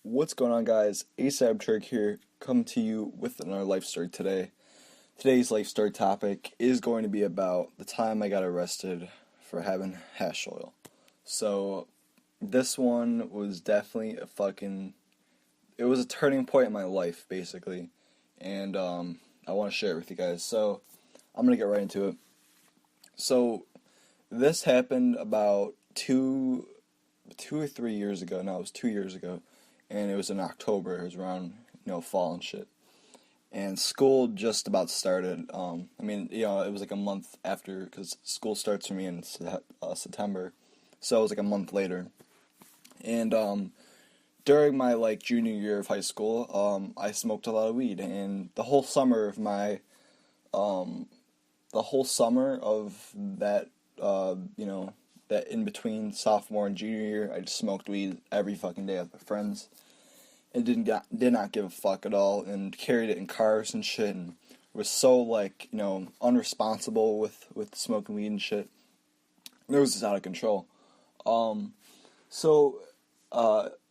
What's going on, guys? ASAP Trick here, come to you with another life story today. Today's life story topic is going to be about the time I got arrested for having hash oil. So, this one was definitely it was a turning point in my life, basically. And, I want to share it with you guys. So, I'm going to get right into it. So, this happened about two or 3 years ago. No, it was 2 years ago, and it was in October. It was around fall and shit. And school just about started. It was like a month after because school starts for me in September, so it was like a month later. And during my junior year of high school, I smoked a lot of weed, and um, the whole summer of that, that in between sophomore and junior year, I just smoked weed every fucking day with my friends. And did not give a fuck at all, and carried it in cars and shit, and was so unresponsible with smoking weed and shit. It was just out of control. Um, so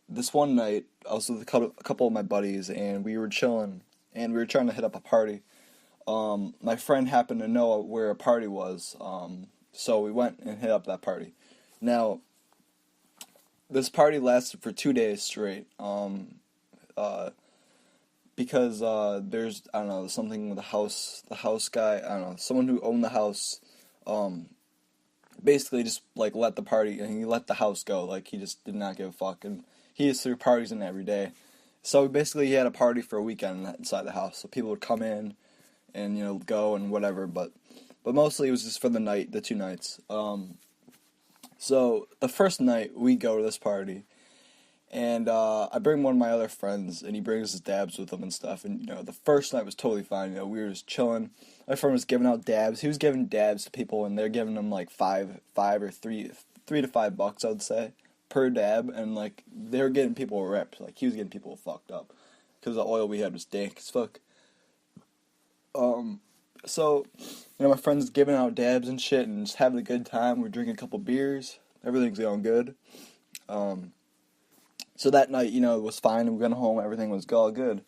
this one night, I was with a couple of my buddies, and we were chilling, and we were trying to hit up a party. My friend happened to know where a party was, so we went and hit up that party. Now, this party lasted for 2 days straight. Uh, because there's, I don't know, something with the house guy, I don't know, someone who owned the house, um, basically just let the party, and he let the house go. He just did not give a fuck, and he just threw parties in every day. So basically, he had a party for a weekend inside the house, so people would come in and go and whatever, but mostly it was just for the night, the 2 nights. So the first night we go to this party. And I bring one of my other friends, and he brings his dabs with him and stuff. And the first night was totally fine. We were just chilling. My friend was giving out dabs. He was giving dabs to people, and they're giving them five or $3 to $5, I would say, per dab. And they were getting people ripped. He was getting people fucked up because the oil we had was dank as fuck. So my friend's giving out dabs and shit, and just having a good time. We're drinking a couple beers. Everything's going good. So that night, it was fine, and we went home, everything was all good.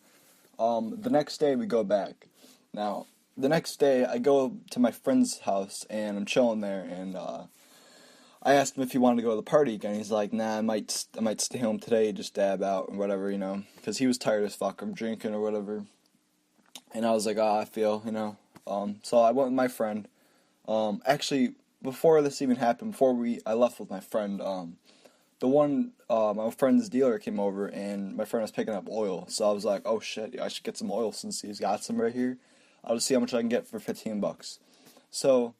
The next day, we go back. Now, the next day, I go to my friend's house, and I'm chilling there, and I asked him if he wanted to go to the party again. He's like, nah, I might stay home today, just dab out, and whatever, because he was tired as fuck from drinking or whatever. And I was like, I feel, so I went with my friend. Actually, before this even happened, I left with my friend, my friend's dealer came over, and my friend was picking up oil. So I was like, oh shit, I should get some oil since he's got some right here. I'll just see how much I can get for $15. So,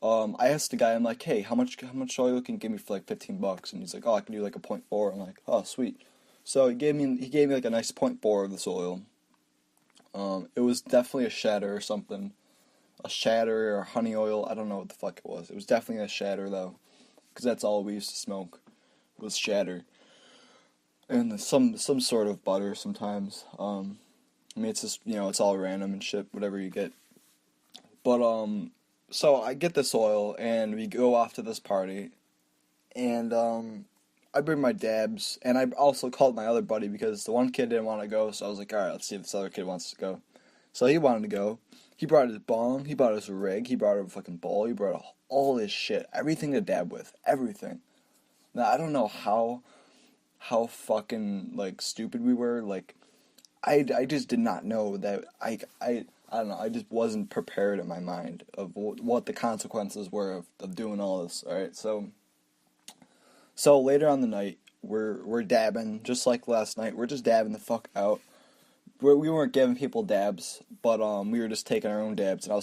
I asked the guy, I'm like, hey, how much oil can you give me for $15? And he's like, oh, I can do a .4. I'm like, oh, sweet. So he gave me a nice .4 of this oil. It was definitely a shatter or something. A shatter or honey oil, I don't know what the fuck it was. It was definitely a shatter though, because that's all we used to smoke. Was shatter, and some sort of butter sometimes. It's just it's all random and shit, whatever you get. But so I get this oil, and we go off to this party, and I bring my dabs, and I also called my other buddy because the one kid didn't want to go, so I was like, all right, let's see if this other kid wants to go. So he wanted to go. He brought his bong, he brought his rig, he brought a fucking ball, he brought all his shit, everything to dab with, everything. Now, I don't know how fucking, stupid we were. I just did not know that, I don't know, I just wasn't prepared in my mind of what the consequences were of doing all this, alright? So later on the night, we're dabbing, just like last night, we're just dabbing the fuck out. We weren't giving people dabs, but, we were just taking our own dabs, and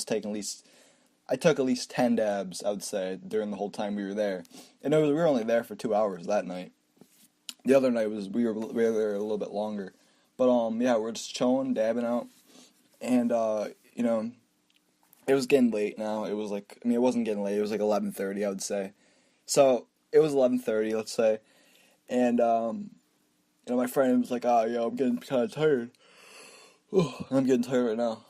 I took at least 10 dabs, I would say, during the whole time we were there. And we were only there for 2 hours that night. The other night we were there a little bit longer. But, yeah, we're just chilling, dabbing out. And, it was getting late now. It was it wasn't getting late. It was 11:30, I would say. So, it was 11:30, let's say. And, my friend was like, oh, yo, I'm getting kind of tired. I'm getting tired right now.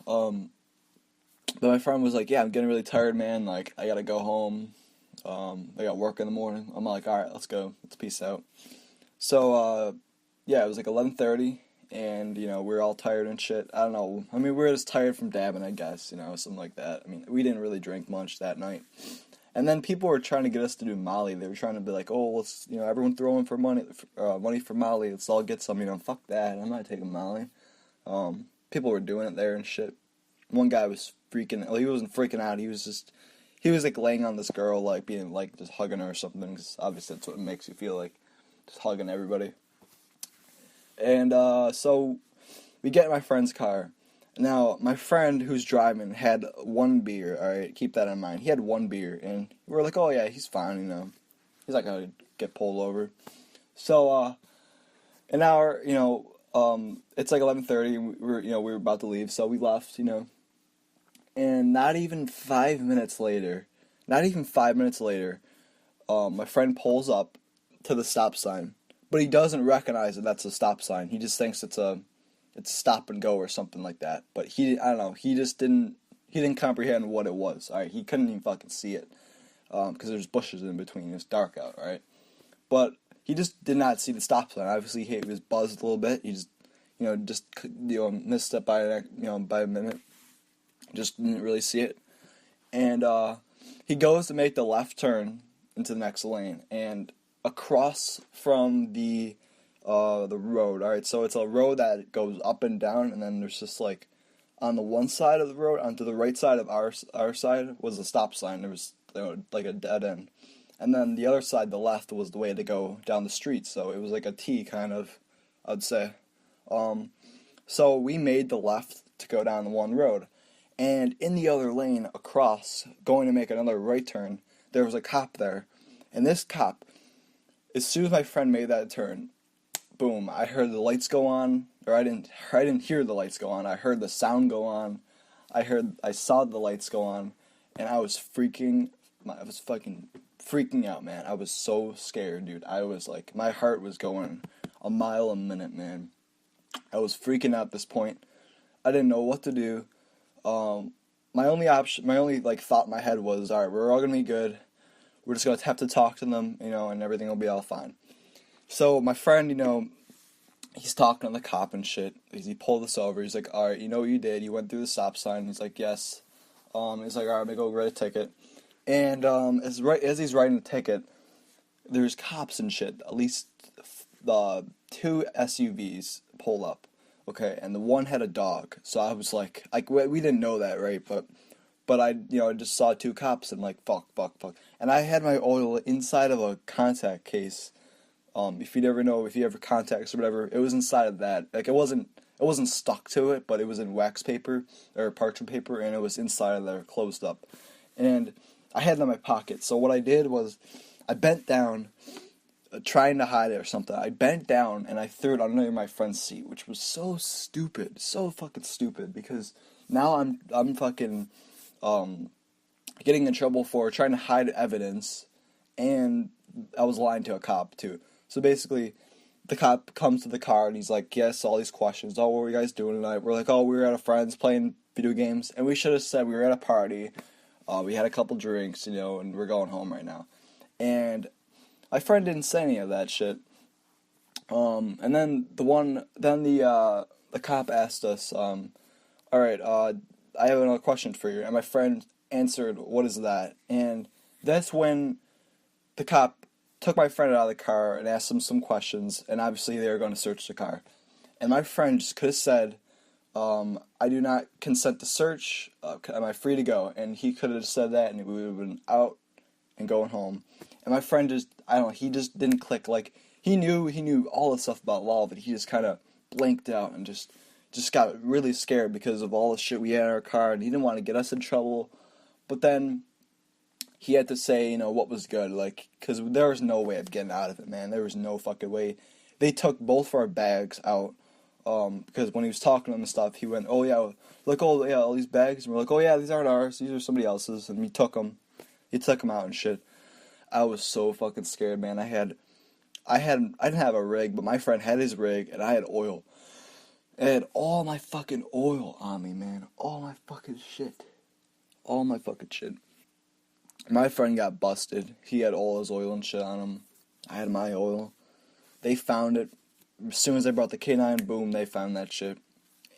But my friend was like, yeah, I'm getting really tired, man. I gotta go home. I got work in the morning. I'm like, alright, let's go. Let's peace out. So, yeah, it was like 11:30, and we were all tired and shit. I don't know. I mean, we were just tired from dabbing, I guess. Something like that. I mean, we didn't really drink much that night. And then people were trying to get us to do Molly. They were trying to be like, oh, let's, everyone throw in for money for Molly. Let's all get some. Fuck that. I'm not taking Molly. People were doing it there and shit. One guy was freaking. Well, he wasn't freaking out. He was like laying on this girl, like being like just hugging her or something. Cause obviously that's what it makes you feel like, just hugging everybody. And so we get in my friend's car. Now, my friend who's driving had one beer, alright? Keep that in mind. He had one beer, and we were like, oh yeah, he's fine, He's not gonna get pulled over. So, an hour, it's like 11:30, and we were about to leave, so we left, And not even 5 minutes later, my friend pulls up to the stop sign, but he doesn't recognize that that's a stop sign. He just thinks it's stop and go or something like that. But I don't know, he didn't comprehend what it was. Alright, he couldn't even fucking see it, because there's bushes in between. It's dark out, right? But he just did not see the stop sign. Obviously, he was buzzed a little bit. He just, missed it by a minute. Just didn't really see it. And he goes to make the left turn into the next lane, and across from the road. All right, so it's a road that goes up and down, and then there's just like on the one side of the road, onto the right side of our side was a stop sign. There was like a dead end, and then the other side, the left, was the way to go down the street. So it was like a T kind of, I'd say. So we made the left to go down the one road, and in the other lane across, going to make another right turn, there was a cop there, and this cop, as soon as my friend made that turn, boom, I heard the lights go on, or I didn't hear the lights go on. I heard the sound go on. I saw the lights go on, and I was fucking freaking out, man. I was so scared, dude. I was like, my heart was going a mile a minute, man. I was freaking out at this point. I didn't know what to do. My only thought in my head was, alright, we're all gonna be good. We're just gonna have to talk to them, and everything will be all fine. So my friend, he's talking to the cop and shit. He pulled us over. He's like, alright, you know what you did? You went through the stop sign. He's like, yes. He's like, alright, I'm gonna go write a ticket. And as he's writing the ticket, there's cops and shit. At least the two SUVs pull up. Okay, and the one had a dog. So I was like we didn't know that, right? But I just saw two cops and like fuck. And I had my oil inside of a contact case. If you ever contacts or whatever, it was inside of that. Like it wasn't stuck to it, but it was in wax paper or parchment paper, and it was inside of there, closed up. And I had it in my pocket. So what I did was, I bent down, trying to hide it or something. I bent down and I threw it under my friend's seat, which was so stupid, so fucking stupid. Because now I'm fucking getting in trouble for trying to hide evidence, and I was lying to a cop too. So basically, the cop comes to the car and he's like, yes, all these questions. Oh, what were you guys doing tonight? We're like, oh, we were at a friend's playing video games. And we should have said we were at a party. We had a couple drinks, and we're going home right now. And my friend didn't say any of that shit. And then the cop asked us, all right, I have another question for you. And my friend answered, what is that? And that's when the cop took my friend out of the car and asked him some questions, and obviously they were going to search the car. And my friend just could have said, I do not consent to search, am I free to go? And he could have said that, and we would have been out and going home. And my friend he just didn't click. Like, he knew all the stuff about law, but he just kind of blanked out and just got really scared because of all the shit we had in our car, and he didn't want to get us in trouble. But then he had to say, what was good, like, because there was no way of getting out of it, man. There was no fucking way. They took both of our bags out, because when he was talking to them and stuff, he went, oh yeah, look, all these bags, and we're like, oh yeah, these aren't ours, these are somebody else's, and he took them out and shit. I was so fucking scared, man. I didn't have a rig, but my friend had his rig, and I had oil. I had all my fucking oil on me, man. All my fucking shit. My friend got busted. He had all his oil and shit on him. I had my oil. They found it. as soon as I brought the K9, boom, they found that shit,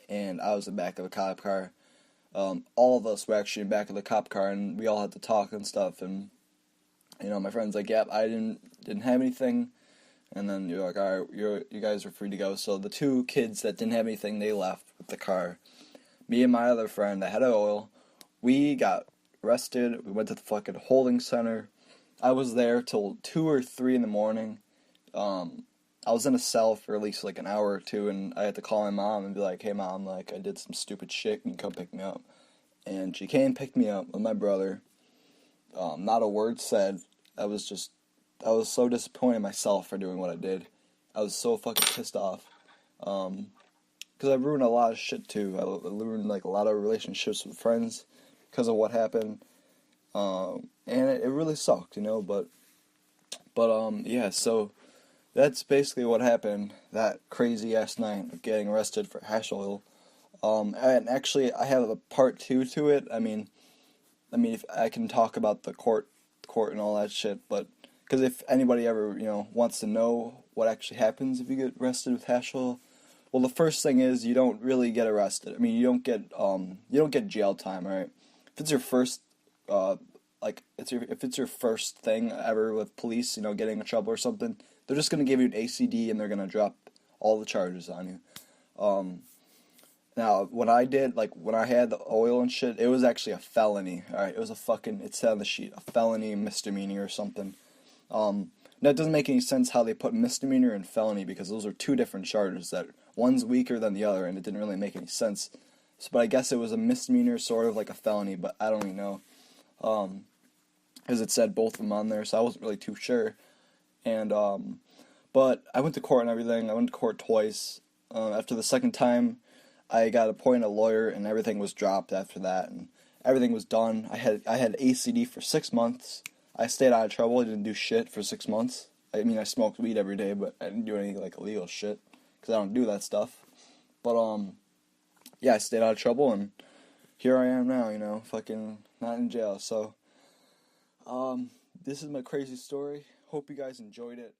and I was in the back of a cop car. All of us were actually in the back of the cop car, and we all had to talk and stuff. And my friend's like, "Yep, I didn't have anything." And then you're like, "All right, you guys are free to go." So the two kids that didn't have anything, they left with the car. Me and my other friend that had oil, we got arrested. We went to the fucking holding center. I was there till 2 or 3 in the morning. I was in a cell for at least like an hour or two, and I had to call my mom and be like, "Hey mom, like I did some stupid shit, can you come pick me up?" And she came and picked me up with my brother. Not a word said. I was so disappointed in myself for doing what I did. I was so fucking pissed off. Because I ruined a lot of shit too. I ruined like a lot of relationships with friends because of what happened. And it really sucked, But yeah, so that's basically what happened that crazy ass night of getting arrested for hash oil. And actually, I have a part two to it. If I can talk about the court and all that shit, but because if anybody ever wants to know what actually happens if you get arrested with hash oil, well, the first thing is you don't really get arrested. You don't get jail time, right? If it's your first if it's your first thing ever with police, getting in trouble or something, they're just gonna give you an ACD and they're gonna drop all the charges on you. Now, when I had the oil and shit, it was actually a felony. All right, it said on the sheet, a felony, misdemeanor or something. Now it doesn't make any sense how they put misdemeanor and felony because those are two different charges that one's weaker than the other, and it didn't really make any sense. So, but I guess it was a misdemeanor, sort of like a felony, but I don't really know. Because it said both of them on there, so I wasn't really too sure. And but I went to court and everything. I went to court twice. After the second time, I got appointed a lawyer, and everything was dropped after that, and everything was done. I had ACD for 6 months. I stayed out of trouble. I didn't do shit for 6 months. I smoked weed every day, but I didn't do any like illegal shit because I don't do that stuff. But yeah, I stayed out of trouble, and here I am now. Fucking not in jail. So this is my crazy story. Hope you guys enjoyed it.